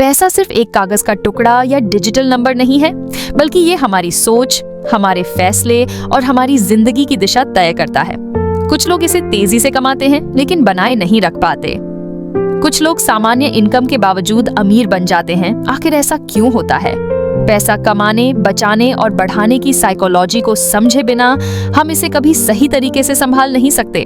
पैसा सिर्फ एक कागज का टुकड़ा या डिजिटल नंबर नहीं है, बल्कि ये हमारी सोच, हमारे फैसले और हमारी जिंदगी की दिशा तय करता है। कुछ लोग इसे तेजी से कमाते हैं लेकिन बनाए नहीं रख पाते। कुछ लोग सामान्य इनकम के बावजूद अमीर बन जाते हैं। आखिर ऐसा क्यों होता है? पैसा कमाने, बचाने और बढ़ाने की साइकोलॉजी को समझे बिना हम इसे कभी सही तरीके से संभाल नहीं सकते।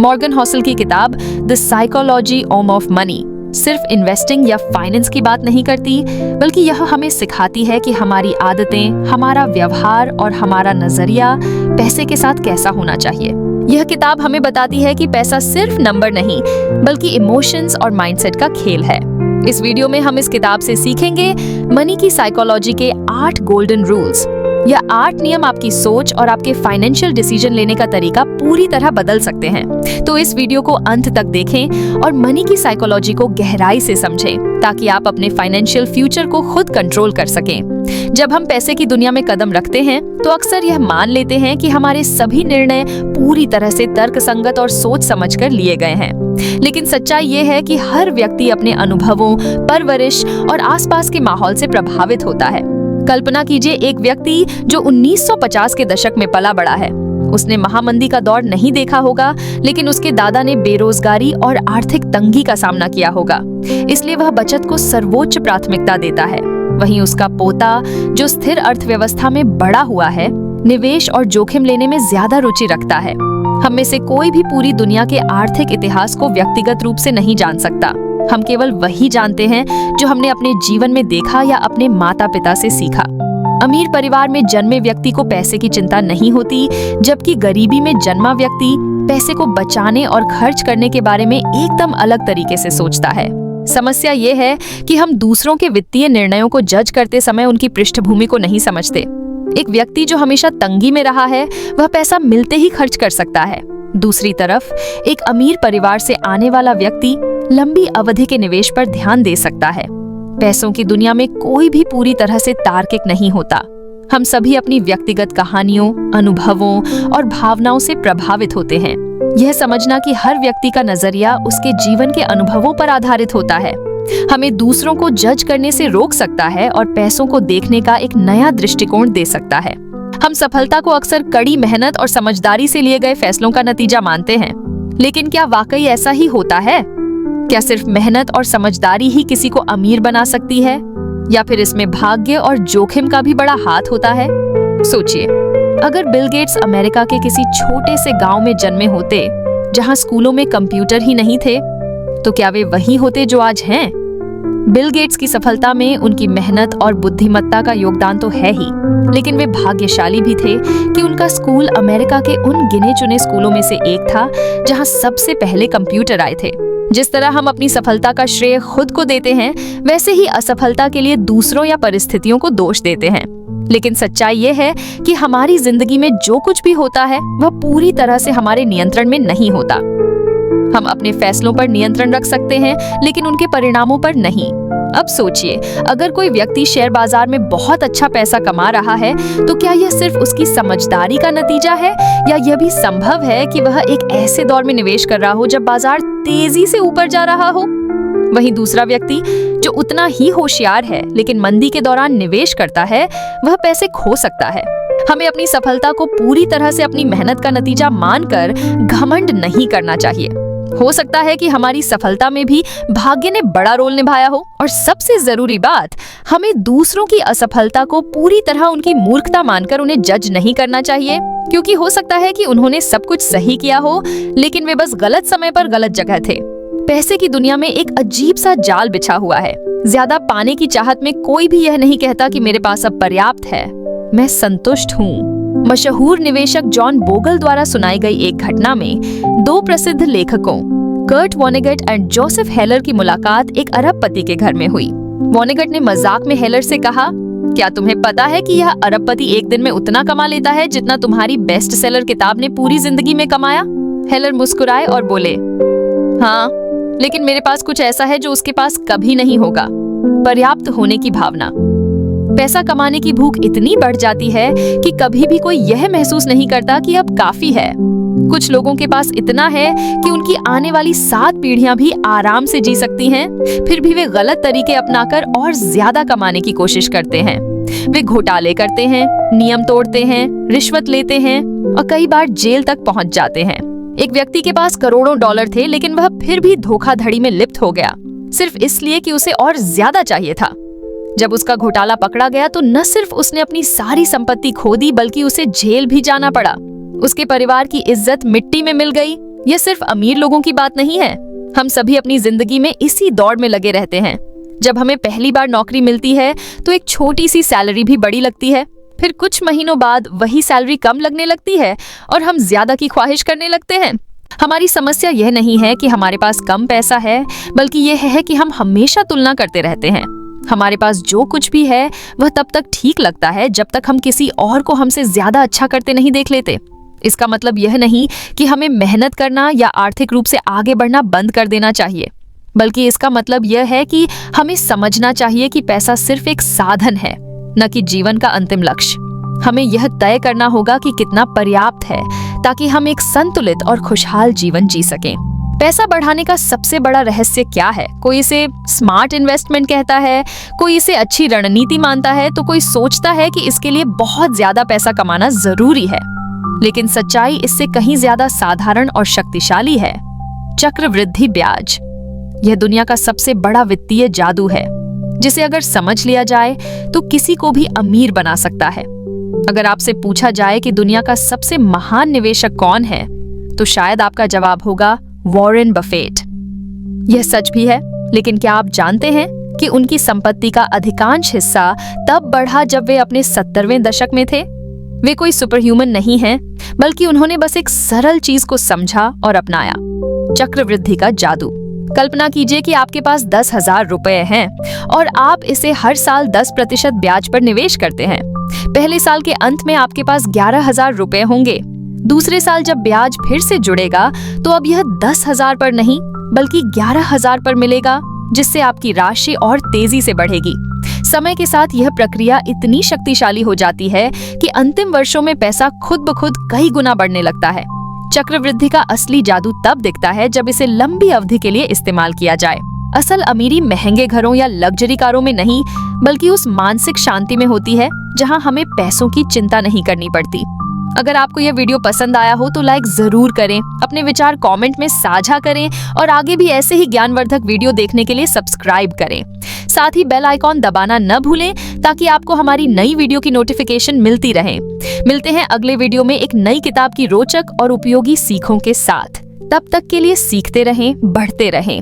मॉर्गन हॉसल की किताब द साइकोलॉजी ऑफ मनी सिर्फ इन्वेस्टिंग या फाइनेंस की बात नहीं करती, बल्कि यह हमें सिखाती है कि हमारी आदतें, हमारा व्यवहार और हमारा नजरिया पैसे के साथ कैसा होना चाहिए। यह किताब हमें बताती है कि पैसा सिर्फ नंबर नहीं, बल्कि इमोशंस और माइंडसेट का खेल है। इस वीडियो में हम इस किताब से सीखेंगे मनी की साइकोलॉजी के 8 गोल्डन रूल्स। यह 8 नियम आपकी सोच और आपके फाइनेंशियल डिसीजन लेने का तरीका पूरी तरह बदल सकते हैं। तो इस वीडियो को अंत तक देखें और मनी की साइकोलॉजी को गहराई से समझें, ताकि आप अपने फाइनेंशियल फ्यूचर को खुद कंट्रोल कर सकें। जब हम पैसे की दुनिया में कदम रखते हैं तो अक्सर यह मान लेते हैं कि हमारे सभी निर्णय पूरी तरह से तर्कसंगत और सोच समझकर लिए गए हैं। लेकिन सच्चाई ये है कि हर व्यक्ति अपने अनुभवों, परवरिश और आसपास के माहौल से प्रभावित होता है। कल्पना कीजिए एक व्यक्ति जो 1950 के दशक में पला बड़ा है। उसने महामंदी का दौर नहीं देखा होगा, लेकिन उसके दादा ने बेरोजगारी और आर्थिक तंगी का सामना किया होगा, इसलिए वह बचत को सर्वोच्च प्राथमिकता देता है। वहीं उसका पोता, जो स्थिर अर्थव्यवस्था में बड़ा हुआ है, निवेश और जोखिम लेने में ज्यादा रुचि रखता है। हम में से कोई भी पूरी दुनिया के आर्थिक इतिहास को व्यक्तिगत रूप से नहीं जान सकता। हम केवल वही जानते हैं जो हमने अपने जीवन में देखा या अपने माता पिता से सीखा। अमीर परिवार में जन्मे व्यक्ति को पैसे की चिंता नहीं होती, जबकि गरीबी में जन्मा व्यक्ति पैसे को बचाने और खर्च करने के बारे में एकदम अलग तरीके से सोचता है। समस्या ये है कि हम दूसरों के वित्तीय निर्णयों को जज करते समय उनकी पृष्ठभूमि को नहीं समझते। एक व्यक्ति जो हमेशा तंगी में रहा है, वह पैसा मिलते ही खर्च कर सकता है। दूसरी तरफ एक अमीर परिवार से आने वाला व्यक्ति लंबी अवधि के निवेश पर ध्यान दे सकता है। पैसों की दुनिया में कोई भी पूरी तरह से तार्किक नहीं होता। हम सभी अपनी व्यक्तिगत कहानियों, अनुभवों और भावनाओं से प्रभावित होते हैं। यह समझना कि हर व्यक्ति का नजरिया उसके जीवन के अनुभवों पर आधारित होता है, हमें दूसरों को जज करने से रोक सकता है और पैसों को देखने का एक नया दृष्टिकोण दे सकता है। हम सफलता को अक्सर कड़ी मेहनत और समझदारी से लिए गए फैसलों का नतीजा मानते हैं, लेकिन क्या वाकई ऐसा ही होता है? क्या सिर्फ मेहनत और समझदारी ही किसी को अमीर बना सकती है, या फिर इसमें भाग्य और जोखिम का भी बड़ा हाथ होता है? सोचिए, अगर बिल गेट्स अमेरिका के किसी छोटे से गांव में जन्मे होते, जहां स्कूलों में कंप्यूटर ही नहीं थे, तो क्या वे वही होते जो आज हैं? बिल गेट्स की सफलता में उनकी मेहनत और बुद्धिमत्ता का योगदान तो है ही, लेकिन वे भाग्यशाली भी थे कि उनका स्कूल अमेरिका के उन गिने चुने स्कूलों में से एक था जहां सबसे पहले कंप्यूटर आए थे। जिस तरह हम अपनी सफलता का श्रेय खुद को देते हैं, वैसे ही असफलता के लिए दूसरों या परिस्थितियों को दोष देते हैं। लेकिन सच्चाई ये है कि हमारी जिंदगी में जो कुछ भी होता है, वह पूरी तरह से हमारे नियंत्रण में नहीं होता। हम अपने फैसलों पर नियंत्रण रख सकते हैं, लेकिन उनके परिणामों पर नहीं। अब सोचिए, अगर कोई व्यक्ति शेयर बाजार में बहुत अच्छा पैसा कमा रहा है, तो क्या यह सिर्फ उसकी समझदारी का नतीजा है, या यह भी संभव है कि वह एक ऐसे दौर में निवेश कर रहा हो जब बाजार तेजी से ऊपर जा रहा हो? वहीं दूसरा व्यक्ति जो उतना ही होशियार है, लेकिन मंदी के दौरान निवेश करता है, वह पैसे खो सकता है। हमें अपनी सफलता को पूरी तरह से अपनी मेहनत का नतीजा मानकर घमंड नहीं करना चाहिए। हो सकता है कि हमारी सफलता में भी भाग्य ने बड़ा रोल निभाया हो, और सबसे जरूरी बात, हमें दूसरों की असफलता को पूरी तरह उनकी मूर्खता मानकर उन्हें जज नहीं करना चाहिए, क्योंकि हो सकता है कि उन्होंने सब कुछ सही किया हो, लेकिन वे बस गलत समय पर गलत जगह थे। पैसे की दुनिया में एक अजीब सा जाल बिछा हुआ है। ज्यादा पाने की चाहत में कोई भी यह नहीं कहता कि मेरे पास अब पर्याप्त है, मैं संतुष्ट हूँ। मशहूर निवेशक जॉन बोगल द्वारा सुनाई गई एक घटना में 2 प्रसिद्ध लेखकों कर्ट वॉनेगट और जोसेफ हेलर की मुलाकात एक अरबपति के घर में हुई। वॉनेगट ने मजाक में हेलर से कहा, क्या तुम्हें पता है कि यह अरबपति एक दिन में उतना कमा लेता है जितना तुम्हारी बेस्ट सेलर किताब ने पूरी जिंदगी में कमाया? हेलर मुस्कुराए और बोले, हाँ, लेकिन मेरे पास कुछ ऐसा है जो उसके पास कभी नहीं होगा, पर्याप्त होने की भावना। पैसा कमाने की भूख इतनी बढ़ जाती है कि कभी भी कोई यह महसूस नहीं करता कि अब काफी है। कुछ लोगों के पास इतना है कि उनकी आने वाली 7 पीढ़ियां भी आराम से जी सकती हैं, फिर भी वे गलत तरीके अपनाकर और ज्यादा कमाने की कोशिश करते हैं। वे घोटाले करते हैं, नियम तोड़ते हैं, रिश्वत लेते हैं और कई बार जेल तक पहुंच जाते हैं। एक व्यक्ति के पास करोड़ों डॉलर थे, लेकिन वह फिर भी धोखाधड़ी में लिप्त हो गया, सिर्फ इसलिए कि उसे और ज्यादा चाहिए था। जब उसका घोटाला पकड़ा गया तो न सिर्फ उसने अपनी सारी संपत्ति खो दी, बल्कि उसे जेल भी जाना पड़ा। उसके परिवार की इज्जत मिट्टी में मिल गई। यह सिर्फ अमीर लोगों की बात नहीं है। हम सभी अपनी जिंदगी में इसी दौड़ में लगे रहते हैं। जब हमें पहली बार नौकरी मिलती है तो एक छोटी सी सैलरी भी बड़ी लगती है, फिर कुछ महीनों बाद वही सैलरी कम लगने लगती है और हम ज्यादा की ख्वाहिश करने लगते हैं। हमारी समस्या यह नहीं है कि हमारे पास कम पैसा है, बल्कि यह है कि हम हमेशा तुलना करते रहते हैं। हमारे पास जो कुछ भी है वह तब तक ठीक लगता है जब तक हम किसी और को हमसे ज्यादा अच्छा करते नहीं देख लेते। इसका मतलब यह नहीं कि हमें मेहनत करना या आर्थिक रूप से आगे बढ़ना बंद कर देना चाहिए, बल्कि इसका मतलब यह है कि हमें समझना चाहिए कि पैसा सिर्फ एक साधन है, न कि जीवन का अंतिम लक्ष्य। हमें यह तय करना होगा कि कितना पर्याप्त है ताकि हम एक संतुलित और खुशहाल जीवन जी सकें। पैसा बढ़ाने का सबसे बड़ा रहस्य क्या है? कोई इसे स्मार्ट इन्वेस्टमेंट कहता है, कोई इसे अच्छी रणनीति मानता है, तो कोई सोचता है कि इसके लिए बहुत ज्यादा पैसा कमाना जरूरी है। लेकिन सच्चाई इससे कहीं ज्यादा साधारण और शक्तिशाली है। चक्रवृद्धि ब्याज यह दुनिया का सबसे बड़ा वित्तीय जादू है, जिसे अगर समझ लिया जाए तो किसी को भी अमीर बना सकता है। अगर आपसे पूछा जाए कि दुनिया का सबसे महान निवेशक कौन है, तो शायद आपका जवाब होगा वॉरेन बफेट। यह सच भी है, लेकिन क्या आप जानते हैं कि उनकी संपत्ति का अधिकांश हिस्सा तब बढ़ा जब वे अपने 70वें दशक में थे? वे कोई सुपर ह्यूमन नहीं हैं, बल्कि उन्होंने बस एक सरल चीज को समझा और अपनाया, चक्रवृद्धि का जादू। कल्पना कीजिए कि आपके पास 10,000 रुपए हैं और आप इसे हर साल 10% ब्याज पर निवेश करते हैं। पहले साल के अंत में आपके पास 11,000 रुपए होंगे। दूसरे साल जब ब्याज फिर से जुड़ेगा तो अब यह 10,000 पर नहीं बल्कि 11,000 पर मिलेगा, जिससे आपकी राशि और तेजी से बढ़ेगी। समय के साथ यह प्रक्रिया इतनी शक्तिशाली हो जाती है कि अंतिम वर्षों में पैसा खुद ब खुद कई गुना बढ़ने लगता है। चक्रवृद्धि का असली जादू तब दिखता है जब इसे लंबी अवधि के लिए इस्तेमाल किया जाए। असल अमीरी महंगे घरों या लग्जरी कारों में नहीं, बल्कि उस मानसिक शांति में होती है जहां हमें पैसों की चिंता नहीं करनी पड़ती। अगर आपको यह वीडियो पसंद आया हो तो लाइक जरूर करें, अपने विचार कमेंट में साझा करें और आगे भी ऐसे ही ज्ञानवर्धक वीडियो देखने के लिए सब्सक्राइब करें। साथ ही बेल आइकॉन दबाना न भूलें ताकि आपको हमारी नई वीडियो की नोटिफिकेशन मिलती रहे। मिलते हैं अगले वीडियो में एक नई किताब की रोचक और उपयोगी सीखों के साथ। तब तक के लिए सीखते रहें, बढ़ते रहें।